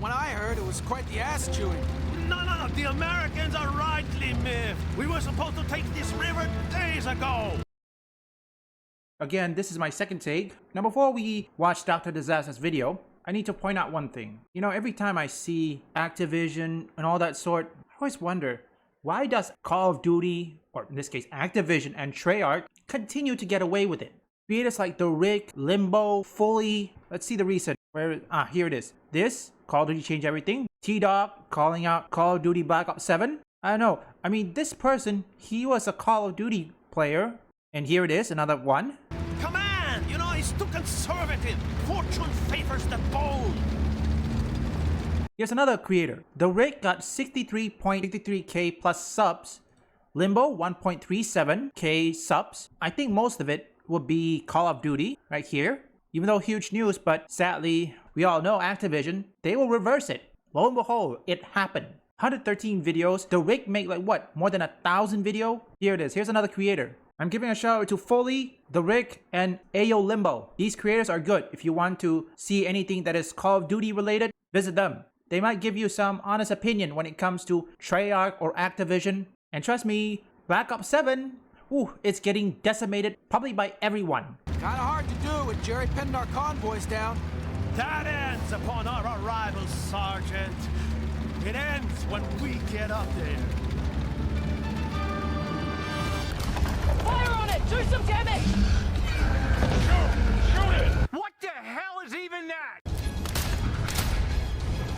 when I heard it was quite the ass chewing. No. The Americans are rightly miffed. We were supposed to take this river days ago. Again, this is my second take. Now before we watch Dr. Disaster's video, I need to point out one thing. You know, every time I see Activision and all that sort, I always wonder, why does Call of Duty, or in this case Activision and Treyarch, continue to get away with it? Creators like The Rick, Limbo, Fully, let's see the recent. Here it is. This, Call of Duty Change Everything. T-Dog calling out Call of Duty Black Ops 7. I don't know. I mean, this person, he was a Call of Duty player. And here it is, another one. Command! You know, it's too conservative. Fortune favors the bold. Here's another creator. The Rick got 63.53k plus subs. Limbo, 1.37k subs. I think most of it would be Call of Duty right here. Even though huge news, but sadly, we all know Activision, they will reverse it. Lo and behold, it happened. 113 videos. The Rick made like what? More than 1,000 video? Here it is. Here's another creator. I'm giving a shout out to Foley, The Rick, and Ayo Limbo. These creators are good. If you want to see anything that is Call of Duty related, visit them. They might give you some honest opinion when it comes to Treyarch or Activision. And trust me, Black Ops 7, it's getting decimated probably by everyone. Kinda hard to do with Jerry pinned our convoys down. That ends upon our arrival, Sergeant. It ends when we get up there. Fire on it! Do some damage! Shoot it! What the hell is even that?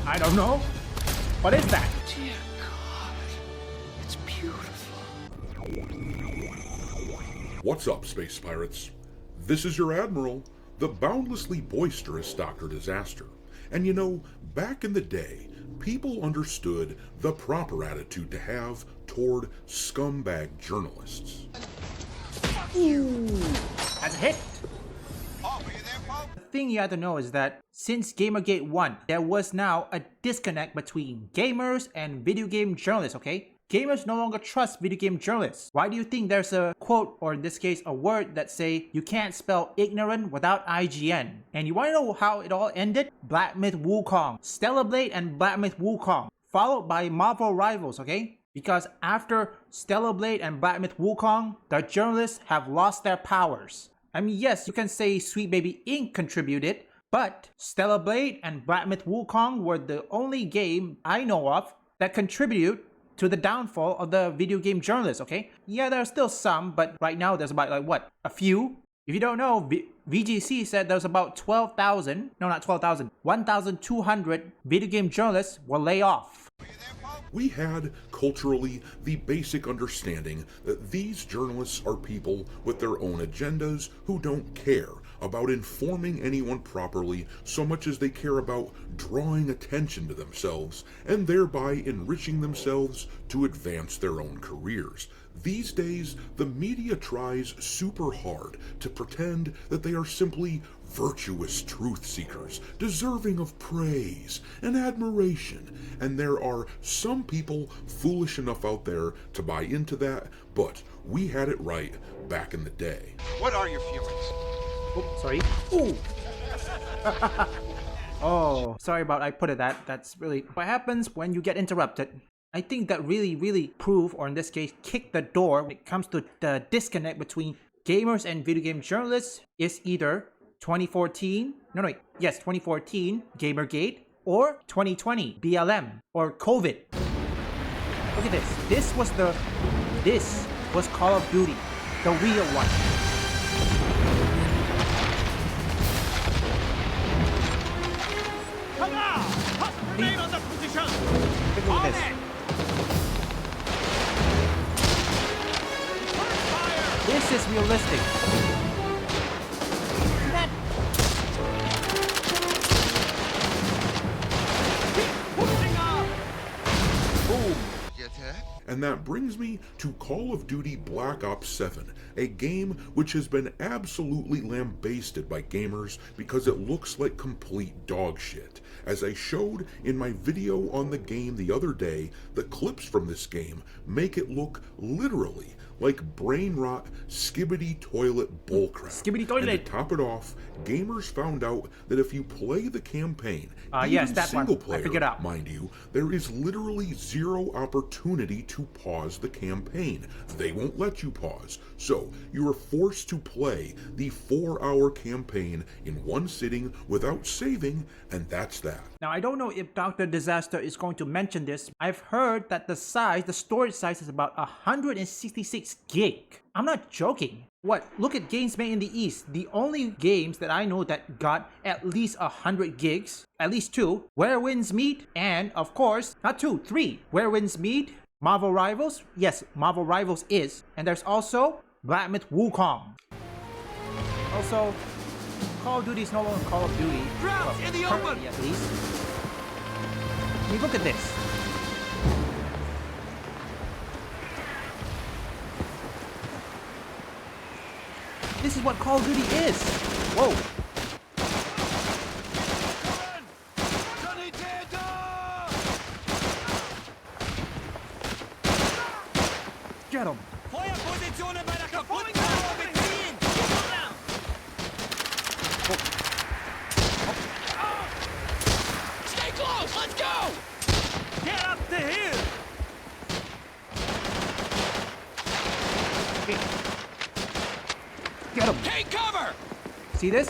I don't know. What is that? Dear God, it's beautiful. What's up, Space Pirates? This is your Admiral, the boundlessly boisterous Dr. Disaster. And you know, back in the day, people understood the proper attitude to have toward scumbag journalists. That's a hit. The thing you have to know is that since Gamergate 1, there was now a disconnect between gamers and video game journalists, okay? Gamers no longer trust video game journalists. Why do you think there's a quote, or in this case a word, that say you can't spell ignorant without IGN? And you want to know how it all ended? Black Myth Wukong, Stellar Blade and Black Myth Wukong, followed by Marvel Rivals, okay? Because after Stellar Blade and Black Myth Wukong, the journalists have lost their powers. I mean, yes, you can say Sweet Baby Inc. contributed, but Stellar Blade and Black Myth Wukong were the only game I know of that contribute to the downfall of the video game journalists, okay? Yeah, there are still some, but right now there's about, like, what? A few? If you don't know, VGC said there's about 12,000, no, not 12,000, 1,200 video game journalists will lay off. We had, culturally, the basic understanding that these journalists are people with their own agendas who don't care about informing anyone properly so much as they care about drawing attention to themselves and thereby enriching themselves to advance their own careers. These days, the media tries super hard to pretend that they are simply virtuous truth seekers, deserving of praise and admiration, and there are some people foolish enough out there to buy into that, but we had it right back in the day. What are your feelings? Oh, sorry. Ooh. Oh, sorry about I put it that. That's really what happens when you get interrupted. I think that really proved, or in this case, kicked the door when it comes to the disconnect between gamers and video game journalists is either 2014, 2014 Gamergate, or 2020 BLM, or COVID. Look at this. This was Call of Duty, the real one. Come on! Remain on the position! Look at this. This is realistic. That... Boom. And that brings me to Call of Duty Black Ops 7, a game which has been absolutely lambasted by gamers because it looks like complete dog shit. As I showed in my video on the game the other day, the clips from this game make it look literally like brain rot, skibbity toilet bullcrap. Skibbity toilet. And to top it off, gamers found out that if you play the campaign, yes, even that one. single I player, figured out. mind you, there is literally zero opportunity to pause the campaign. They won't let you pause. So you are forced to play the 4-hour campaign in one sitting without saving, and that's that. Now, I don't know if Dr. Disaster is going to mention this. I've heard that the storage size is about 166 gig. I'm not joking. What? Look at games made in the East. The only games that I know that got at least 100 gigs, at least 2, Where Winds Meet, and of course, not 2, 3, Where Winds Meet, Marvel Rivals. Yes, Marvel Rivals is. And there's also Black Myth Wukong. Also, Call of Duty is no longer Call of Duty. Drought in the open! Currently, at least. I mean, look at this. This is what Call of Duty is. Whoa. Get him. Feuerpositionen bei der kaputten beziehen! Stay close! Let's go! Get up the hill! Get him. Take cover! See this?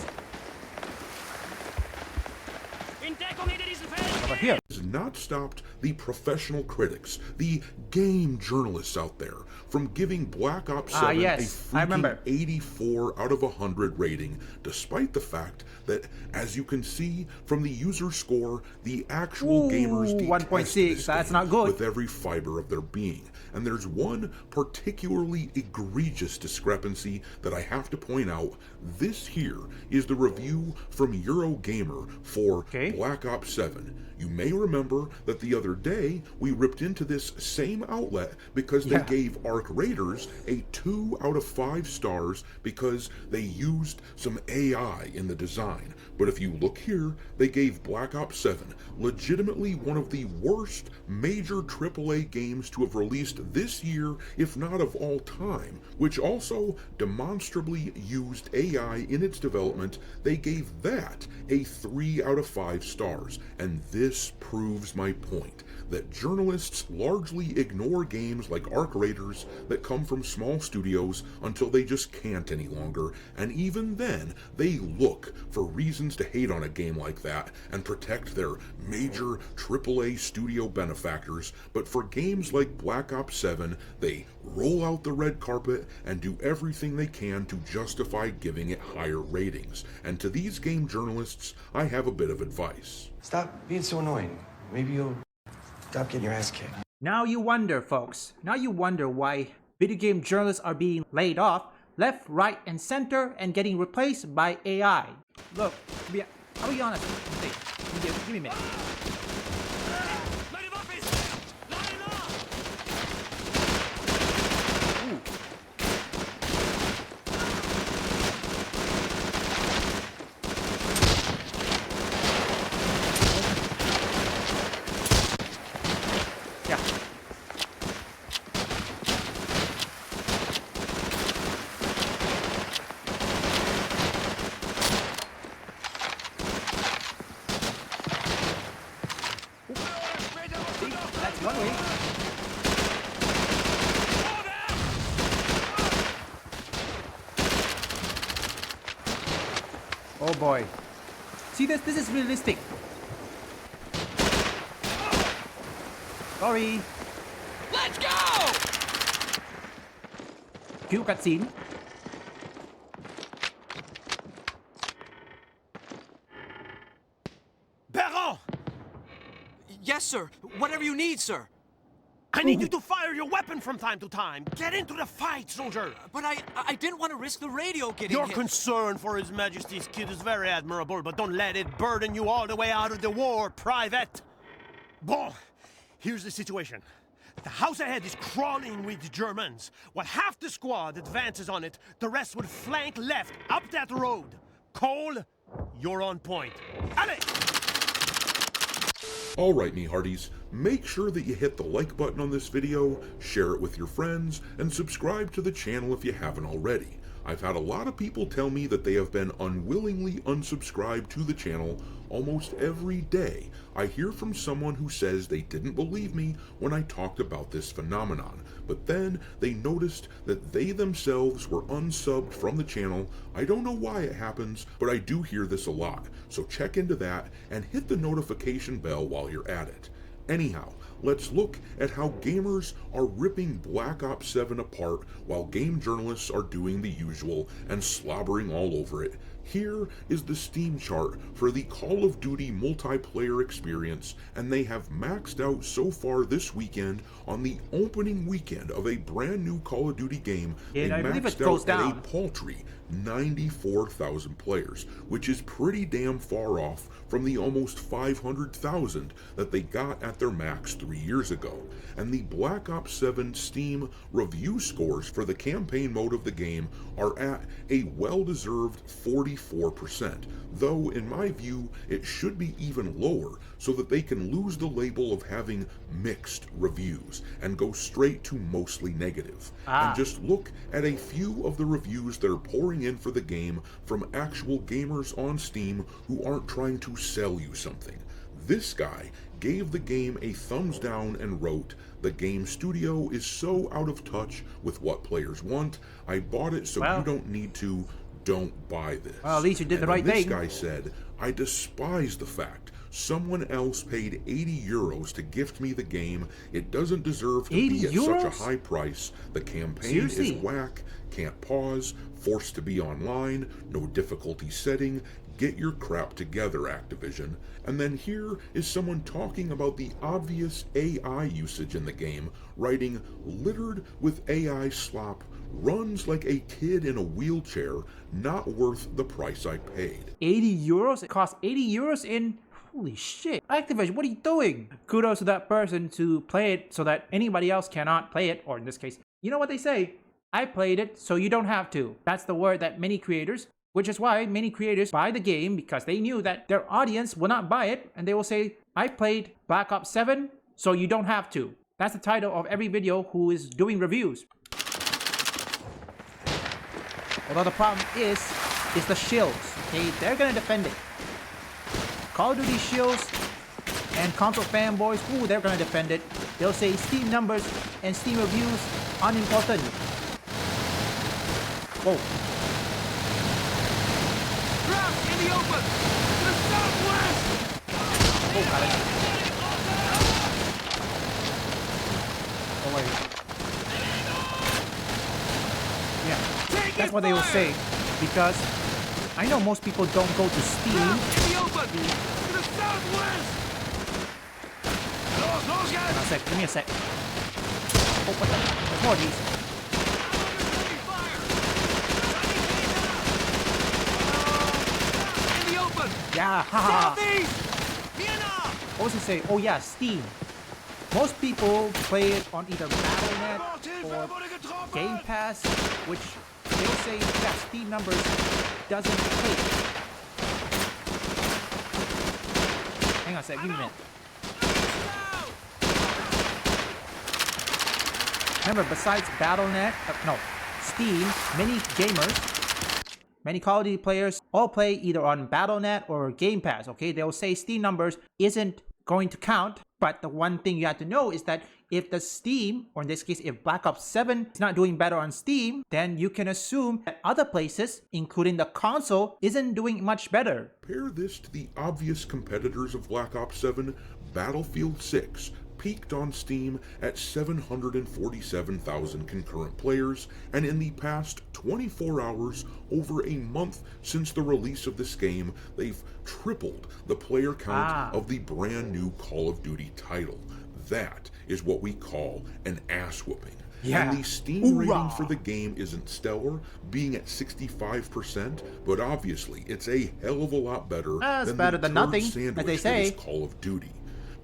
In Deckung hinter diesem Feld! Over here. Has not stopped the professional critics, the game journalists out there, from giving Black Ops 7 yes, a I freaking remember. 84 out of 100 rating, despite the fact that, as you can see from the user score, the actual Ooh, gamers detest 1.6, this that's game not good. with every fiber of their being. And there's one particularly egregious discrepancy that I have to point out. This here is the review from Eurogamer for Black Ops 7. You may remember that the other day we ripped into this same outlet because they gave Arc Raiders a 2 out of 5 stars because they used some AI in the design. But if you look here, they gave Black Ops 7 legitimately one of the worst major AAA games to have released this year, if not of all time, which also demonstrably used AI in its development. They gave that a 3 out of 5 stars, and this proves my point, that journalists largely ignore games like Arc Raiders that come from small studios until they just can't any longer, and even then, they look for reasons to hate on a game like that and protect their major AAA studio benefactors. But for games like Black Ops 7, they roll out the red carpet and do everything they can to justify giving it higher ratings. And to these game journalists, I have a bit of advice. Stop being so annoying. Maybe you'll stop getting your ass kicked. Now you wonder, folks. Now you wonder why video game journalists are being laid off left, right, and center and getting replaced by AI. Look, I'll be honest. Give me a minute. Ooh. Yeah. See, that's one way. Oh boy. See this? This is realistic. Sorry. Let's go! Cue cutscene. Baron! Yes, sir. Whatever you need, sir. I need you to fire your weapon from time to time. Get into the fight, soldier. But I didn't want to risk the radio getting Your hit. concern for His Majesty's kid is very admirable, but don't let it burden you all the way out of the war, Private. Bon, here's the situation. The house ahead is crawling with Germans. While half the squad advances on it, the rest would flank left up that road. Cole, you're on point. Allez! Alright me hearties, make sure that you hit the like button on this video, share it with your friends, and subscribe to the channel if you haven't already. I've had a lot of people tell me that they have been unwillingly unsubscribed to the channel almost every day. I hear from someone who says they didn't believe me when I talked about this phenomenon, but then they noticed that they themselves were unsubbed from the channel. I don't know why it happens, but I do hear this a lot, so check into that and hit the notification bell while you're at it. Anyhow, let's look at how gamers are ripping Black Ops 7 apart while game journalists are doing the usual and slobbering all over it. Here is the Steam chart for the Call of Duty multiplayer experience, and they have maxed out so far this weekend on the opening weekend of a brand new Call of Duty game. And they I believe maxed it goes out down. at a paltry 94,000 players, which is pretty damn far off from the almost 500,000 that they got at their max 3 years ago. And the Black Ops 7 Steam review scores for the campaign mode of the game are at a well-deserved 44%, though in my view it should be even lower so that they can lose the label of having mixed reviews and go straight to mostly negative. And just look at a few of the reviews that are pouring in for the game from actual gamers on Steam who aren't trying to sell you something. This guy gave the game a thumbs down and wrote, "The game studio is so out of touch with what players want. I bought it so you don't need to. Don't buy this." Well, at least you did the right this thing. Guy said, "I despise the fact someone else paid 80 euros to gift me the game. It doesn't deserve to be at such a high price. The campaign is whack, can't pause, forced to be online, no difficulty setting. Get your crap together, Activision." And then here is someone talking about the obvious AI usage in the game, writing, "Littered with AI slop, runs like a kid in a wheelchair, not worth the price I paid." 80 euros? It costs 80 euros in... Holy shit. Activision, what are you doing? Kudos to that person to play it so that anybody else cannot play it, or in this case, you know what they say? I played it, so you don't have to. That's the word that many creators, which is why many creators buy the game, because they knew that their audience will not buy it, and they will say, I played Black Ops 7, so you don't have to. That's the title of every video who is doing reviews. Although the problem is the Shills. Okay, they're gonna defend it. Call of Duty Shills and console fanboys, ooh, they're gonna defend it. They'll say Steam numbers and Steam reviews unimportant. Whoa. Crouch in the open! To the southwest! Oh, got it. Oh, wait. Yeah, that's what they will say, because I know most people don't go to Steam. In the open! To the southwest! Los guys! A sec, give me a sec. Oh, what the? There's more of these. In the open! Yeah, haha. Southeast! Vienna! What was he saying? Oh yeah, Steam. Most people play it on either Battle.net or Game Pass, which they'll say that Steam numbers doesn't take. Hang on a sec, give me a minute. Remember, besides Battle.net, no, Steam, many gamers, many Call of Duty players all play either on Battle.net or Game Pass, okay? They'll say Steam numbers isn't going to count, but the one thing you have to know is that if the Steam, or in this case, if Black Ops 7 is not doing better on Steam, then you can assume that other places, including the console, isn't doing much better. Compare this to the obvious competitors of Black Ops 7, Battlefield 6, peaked on Steam at 747,000 concurrent players, and in the past 24 hours, over a month since the release of this game, they've tripled the player count of the brand new Call of Duty title. That is what we call an ass whooping. Yeah. And the Steam rating for the game isn't stellar, being at 65%, but obviously it's a hell of a lot better than better the than turd nothing, sandwich as they say. that is Call of Duty.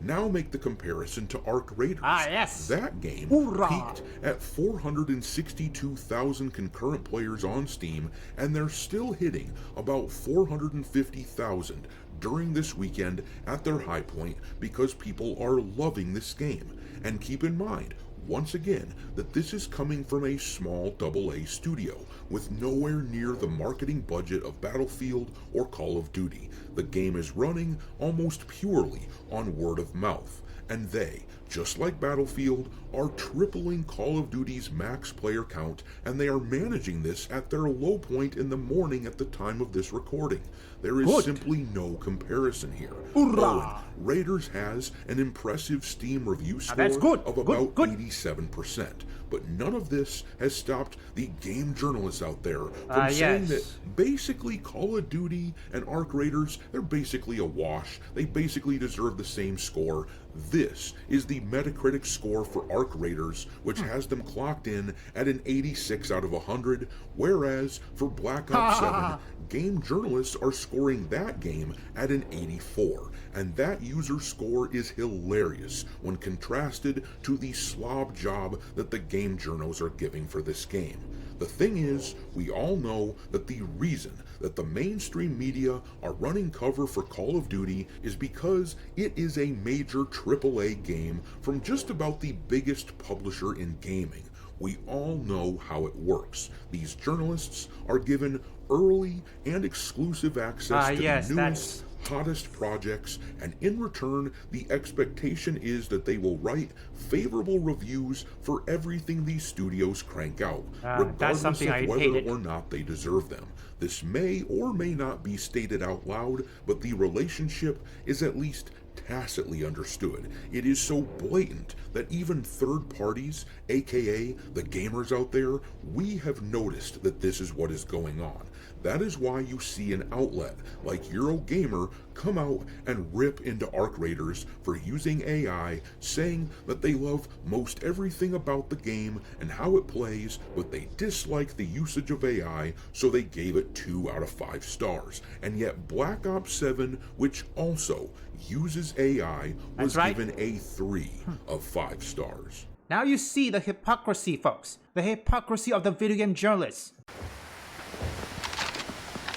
Now make the comparison to Arc Raiders. Yes. That game peaked at 462,000 concurrent players on Steam, and they're still hitting about 450,000 during this weekend at their high point because people are loving this game. And keep in mind, once again, that this is coming from a small AA studio with nowhere near the marketing budget of Battlefield or Call of Duty. The game is running almost purely on word of mouth, and they, just like Battlefield, are tripling Call of Duty's max player count, and they are managing this at their low point in the morning at the time of this recording. There is simply no comparison here. Hoorah! Raiders has an impressive Steam review score of about 87%, but none of this has stopped the game journalists out there from saying that basically Call of Duty and Arc Raiders, they're basically a wash. They basically deserve the same score. This is the Metacritic score for Arc Raiders, which has them clocked in at an 86 out of 100, whereas for Black Ops 7, game journalists are scoring that game at an 84, and that user score is hilarious when contrasted to the slob job that the game journos are giving for this game. The thing is, we all know that the reason that the mainstream media are running cover for Call of Duty is because it is a major AAA game from just about the biggest publisher in gaming. We all know how it works. These journalists are given early and exclusive access to the newest, hottest projects, and in return, the expectation is that they will write favorable reviews for everything these studios crank out, regardless of whether or not they deserve them. This may or may not be stated out loud, but the relationship is at least tacitly understood. It is so blatant that even third parties, aka the gamers out there, we have noticed that this is what is going on. That is why you see an outlet like Eurogamer come out and rip into Arc Raiders for using AI, saying that they love most everything about the game and how it plays, but they dislike the usage of AI, so they gave it 2 out of 5 stars. And yet Black Ops 7, which also uses AI, was given a 3 of 5 stars. Now you see the hypocrisy, folks. The hypocrisy of the video game journalists.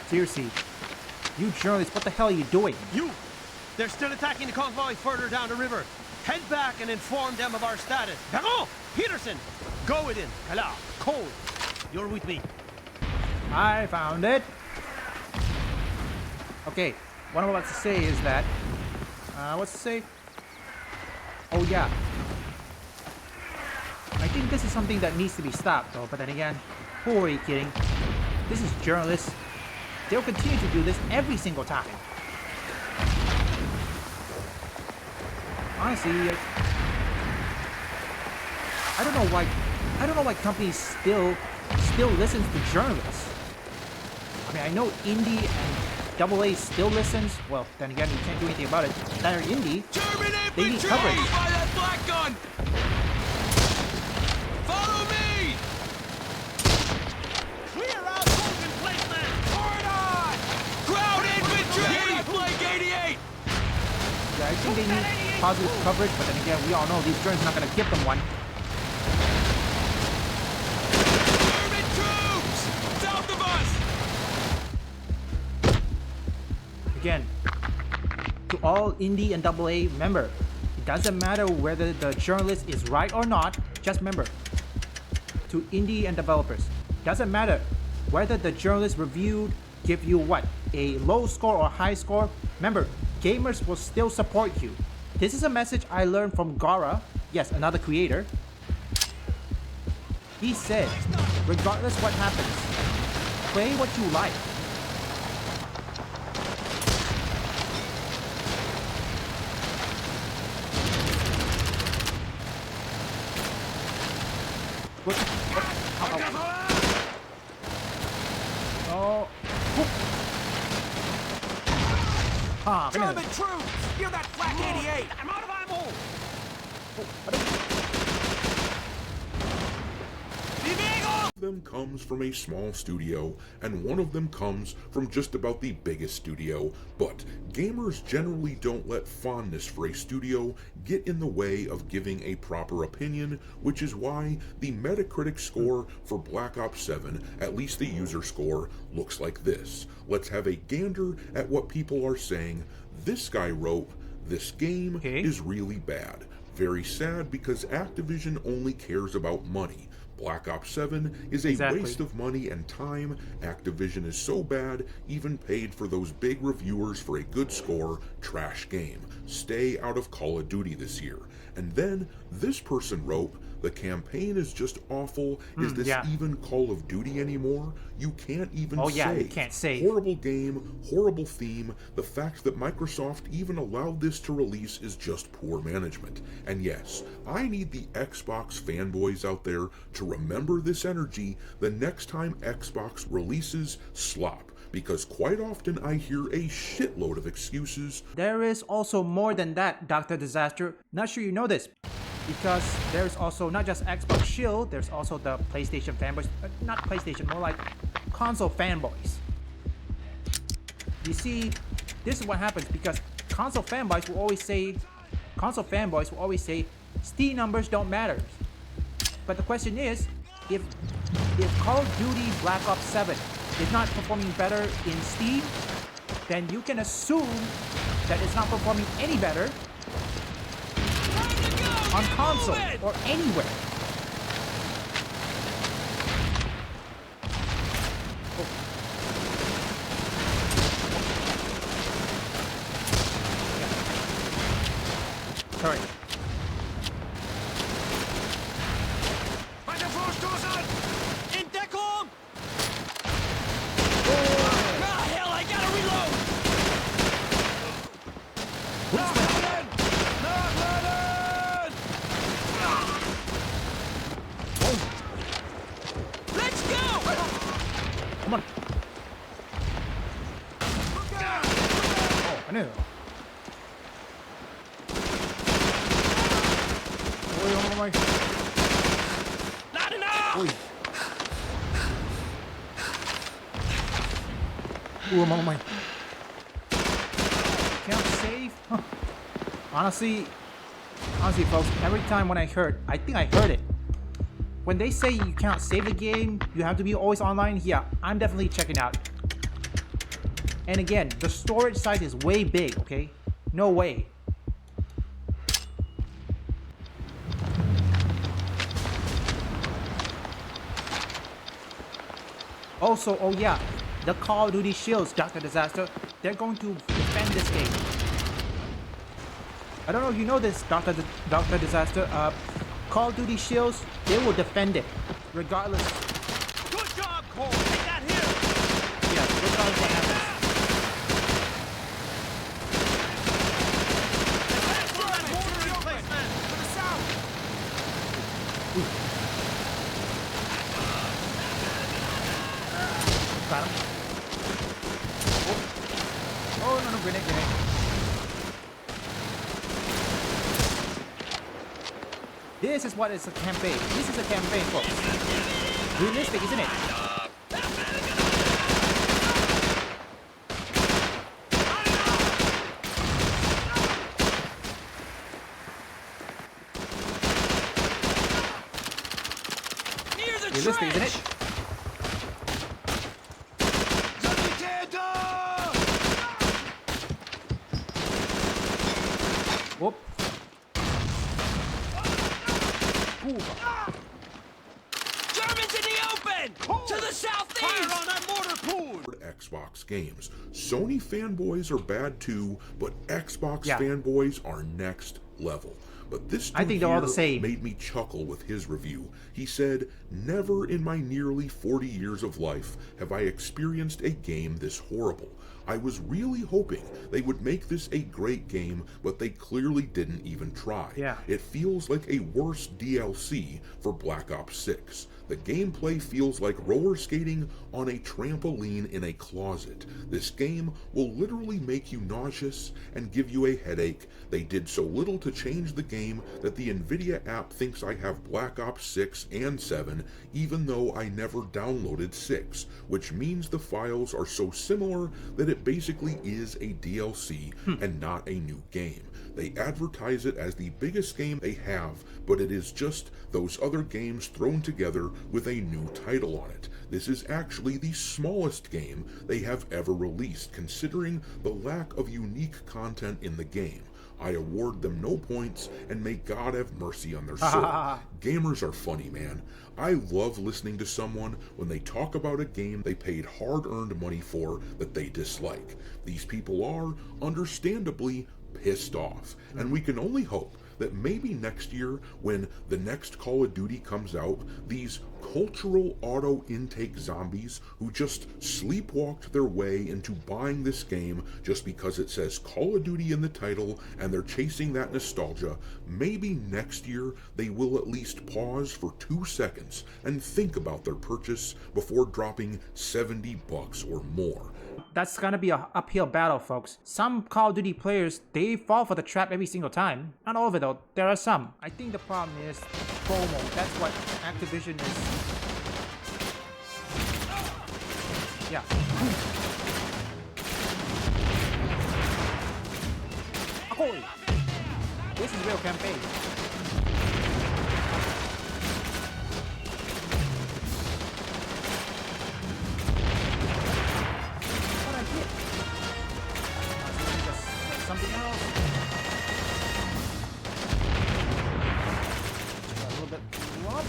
Seriously, you journalists, what the hell are you doing? You! They're still attacking the convoy further down the river. Head back and inform them of our status. Baron! Peterson! Go with him. Hello, Cole. You're with me. I found it. Okay, what I'm about to say is that... what's to say? Oh yeah. I think this is something that needs to be stopped though, but then again, who are you kidding? This is journalists. They'll continue to do this every single time. Honestly, I don't know why companies still listens to journalists. I mean, I know indie and AA still listens. Well, then again, you can't do anything about it. They're indie. They need coverage. By that black gun! Follow me! Clear out holding place, man! Hard on! Ground infantry! Flank 88! Yeah, I think they need positive coverage, but then again, we all know these journalists are not going to give them one. German troops! South of us! Again, to all indie and AA, remember, it doesn't matter whether the journalist is right or not, just remember, to indie and developers, doesn't matter whether the journalist reviewed give you what, a low score or high score, remember, gamers will still support you. This is a message I learned from Gara, yes, another creator. He said, regardless what happens, play what you like. What? Oh. Ah, German troops! You're that flak 88! I'm out of ammo! One of them comes from a small studio, and one of them comes from just about the biggest studio, but gamers generally don't let fondness for a studio get in the way of giving a proper opinion, which is why the Metacritic score for Black Ops 7, at least the user score, looks like this. Let's have a gander at what people are saying This guy wrote, "This game Okay. is really bad. Very sad because Activision only cares about money. Black Ops 7 is a Exactly. waste of money and time. Activision is so bad, even paid for those big reviewers for a good score. Trash game. Stay out of Call of Duty this year." And then this person wrote, "The campaign is just awful. Is this yeah. even Call of Duty anymore? You can't even Oh, save. yeah, you can't save. Horrible game, horrible theme. The fact that Microsoft even allowed this to release is just poor management." And yes, I need the Xbox fanboys out there to remember this energy the next time Xbox releases slop, because quite often I hear a shitload of excuses. There is also more than that, Dr. Disaster. Not sure you know this, because there's also not just Xbox Shield, there's also the PlayStation fanboys. Not PlayStation, more like console fanboys. You see, this is what happens because console fanboys will always say, Steam numbers don't matter. But the question is, if Call of Duty Black Ops 7 is not performing better in Steam, then you can assume that it's not performing any better on console or anywhere. Sorry. Weiter vorstoßen! In Deckung! Ah, hell, I gotta reload! Nachladen! Nachladen! Let's go! Come on. Oh, I knew. Oh my. Not enough! Oi. Oh my. Can't save? Huh. Honestly, folks, every time when I think I heard it. When they say you can't save the game, you have to be always online, yeah, I'm definitely checking out. And again, the storage size is way big, okay? No way. Also, oh yeah, the Call of Duty Shills, Dr. Disaster, they're going to defend this game. I don't know if you know this, Dr. Disaster. Call of Duty Shills, they will defend it, regardless. Good job, Cole. Take that here. Yeah, regardless what happens. That's for that border replacement. To the south! Got him. Oh no, grenade. This is what is a campaign. This is a campaign, folks. Realistic, isn't it? Near the Realistic, isn't trench! it? Whoop. Ooh. Germans in the open! To the southeast! Fire on that mortar pool. Xbox games. Sony fanboys are bad too, but Xbox Yeah. fanboys are next level. But this dude I think they're all the here same. made me chuckle with his review. He said, "Never in my nearly 40 years of life have I experienced a game this horrible. I was really hoping they would make this a great game, but they clearly didn't even try. Yeah. It feels like a worse DLC for Black Ops 6. The gameplay feels like roller skating on a trampoline in a closet. This game will literally make you nauseous and give you a headache. They did so little to change the game that the Nvidia app thinks I have Black Ops 6 and 7, even though I never downloaded 6, which means the files are so similar that it it basically is a DLC and not a new game. They advertise it as the biggest game they have, but it is just those other games thrown together with a new title on it. This is actually the smallest game they have ever released, considering the lack of unique content in the game. I award them no points, and may God have mercy on their soul. Gamers are funny, man. I love listening to someone when they talk about a game they paid hard-earned money for that they dislike. These people are, understandably, pissed off, and we can only hope that maybe next year, when the next Call of Duty comes out, these cultural auto-intake zombies who just sleepwalked their way into buying this game just because it says Call of Duty in the title and they're chasing that nostalgia, maybe next year they will at least pause for 2 seconds and think about their purchase before dropping $70 or more. That's gonna be an uphill battle, folks. Some Call of Duty players, they fall for the trap every single time. Not all of it though, there are some. I think the problem is FOMO. That's what Activision is. Yeah. Ahoy! This is real campaign. Something else. A little bit up.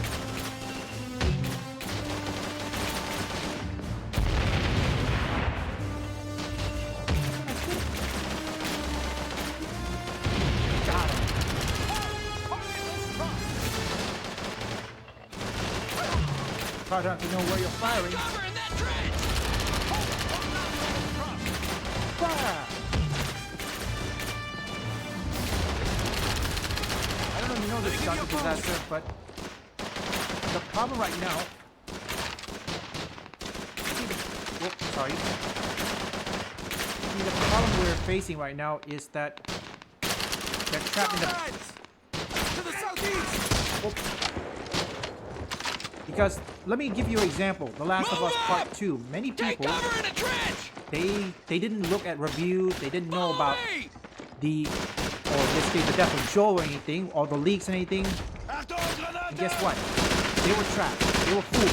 Got him. Try not to know where you're firing. Cover in that trench! Fire! I don't know this is a disaster, but the problem right now. Sorry. The problem we're facing right now is that they're trapped in the. To the southeast! Because let me give you an example. The Last of Us Part 2. Many Take people cover in a trench! they didn't look at reviews. They didn't know about Away! the, or in this case, the death of Joel or anything, or the leaks and anything. And guess what? They were trapped. They were fooled.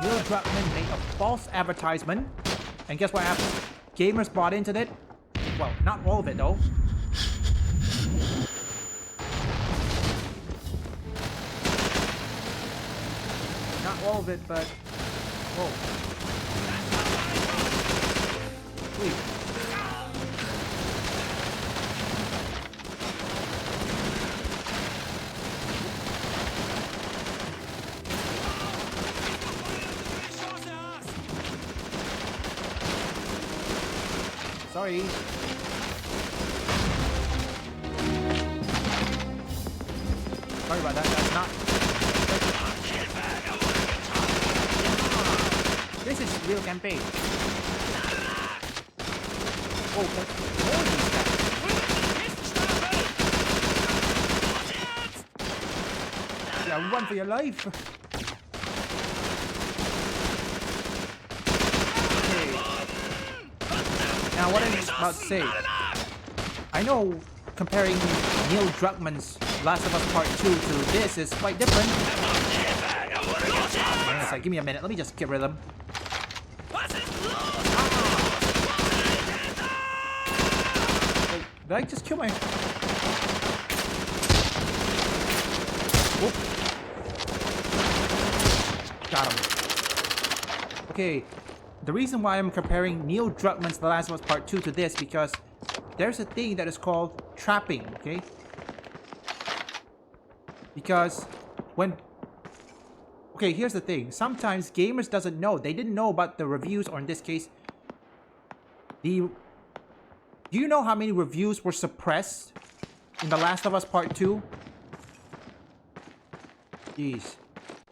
Neil Druckmann made a false advertisement, and guess what happened? Gamers bought into it. Well, not all of it though. Not all of it, but whoa. Please. Sorry. Sorry about that. That's not. This is real campaign. Oh, that's more these guys. Yeah, run for your life. Now, what I'm about to say, I know comparing Neil Druckmann's Last of Us Part 2 to this is quite different. Hang on a sec, give me a minute, let me just get rid of them. Wait, did I just kill my... Oop. Got him. Okay. The reason why I'm comparing Neil Druckmann's The Last of Us Part 2 to this, because there's a thing that is called trapping, okay? Because when... Okay, here's the thing. Sometimes gamers doesn't know. They didn't know about the reviews, or in this case, the... Do you know how many reviews were suppressed in The Last of Us Part 2? Jeez.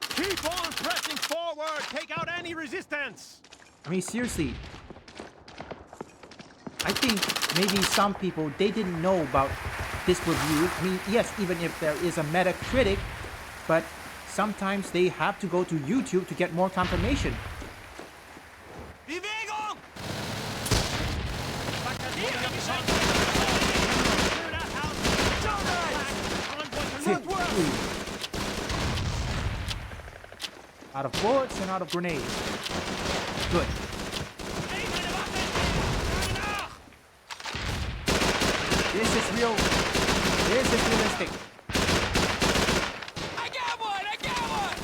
Keep on pressing forward! Take out any resistance! I mean, seriously, I think maybe some people, they didn't know about this review. I mean, yes, even if there is a Metacritic, but sometimes they have to go to YouTube to get more confirmation. Bewegung! Out of bullets and out of grenades. Good. This is real. This is realistic. I got one! I got one!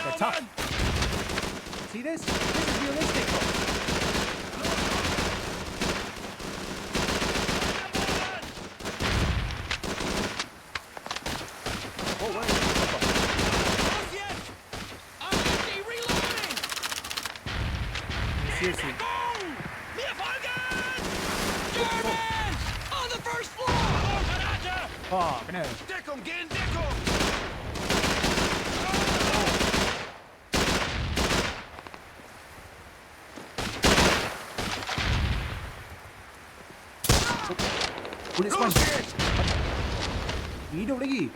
They're tough. See this? This is realistic. Oh, where is it? I'm empty, reloading! Seriously. German! On the first floor! Oh, no. Deckung, geh in Deckung! Kulit spawn. Hidup lagi.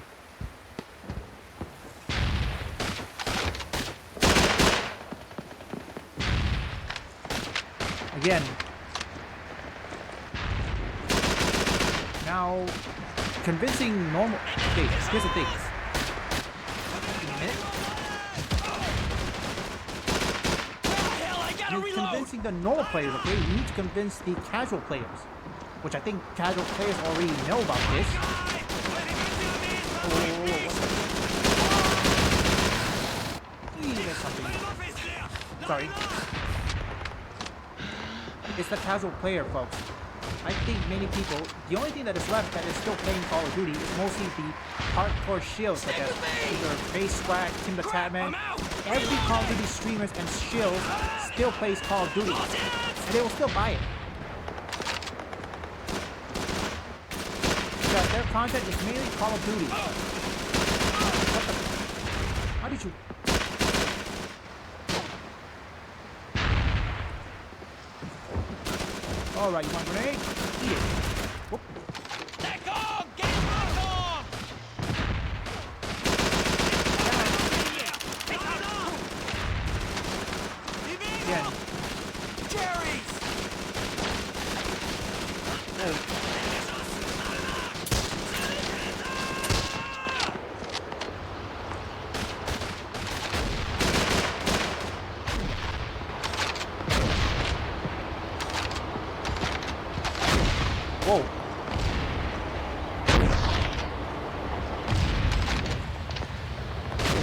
Again. Now, convincing normal. Okay, here's the thing. You're convincing the normal players, okay? You need to convince the casual players. Which I think casual players already know about this. There's something. Sorry. It's the casual player, folks. I think many people, the only thing that is left that is still playing Call of Duty is mostly the hardcore Shills, such as either Face Swag, Tim the Tatman. Every Call of Duty streamers and Shills still plays Call of Duty. And they will still buy it. Because their content is mainly Call of Duty. What the? How did you? Alright, you want a grenade? Eat it. Whoop. Again. Jerry's! Whoa.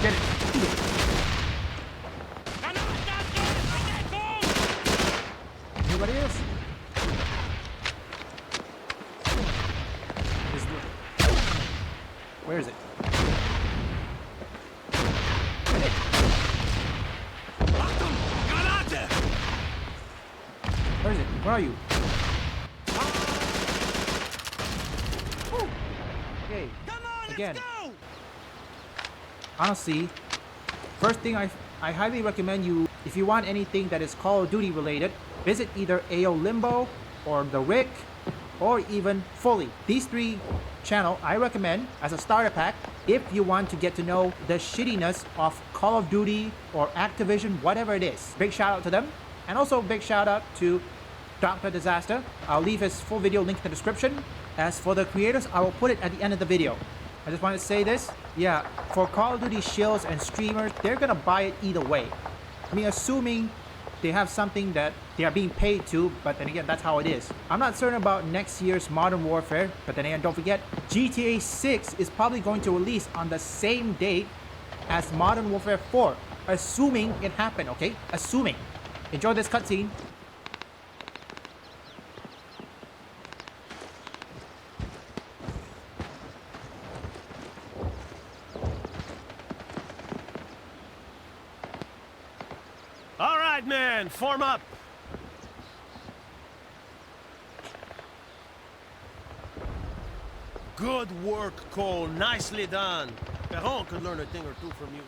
Get it. Eat it. Anybody else? Where is it? Get it. Where is it? Where are you? Okay. Again. Honestly, first thing I highly recommend you, if you want anything that is Call of Duty related, visit either AO Limbo or The Rick or even Fully. These three channels I recommend as a starter pack if you want to get to know the shittiness of Call of Duty or Activision, whatever it is. Big shout out to them. And also big shout out to Dr. Disaster. I'll leave his full video link in the description. As for the creators, I will put it at the end of the video. I just want to say this. Yeah, for Call of Duty Shills and streamers, they're gonna buy it either way. I mean, assuming they have something that they are being paid to, but then again, that's how it is. I'm not certain about next year's Modern Warfare, but then again, don't forget, GTA 6 is probably going to release on the same date as Modern Warfare 4. Assuming it happened, okay? Assuming. Enjoy this cutscene. All right, man, form up. Good work, Cole. Nicely done. Perron could learn a thing or two from you.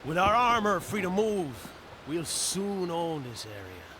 With our armor free to move, we'll soon own this area.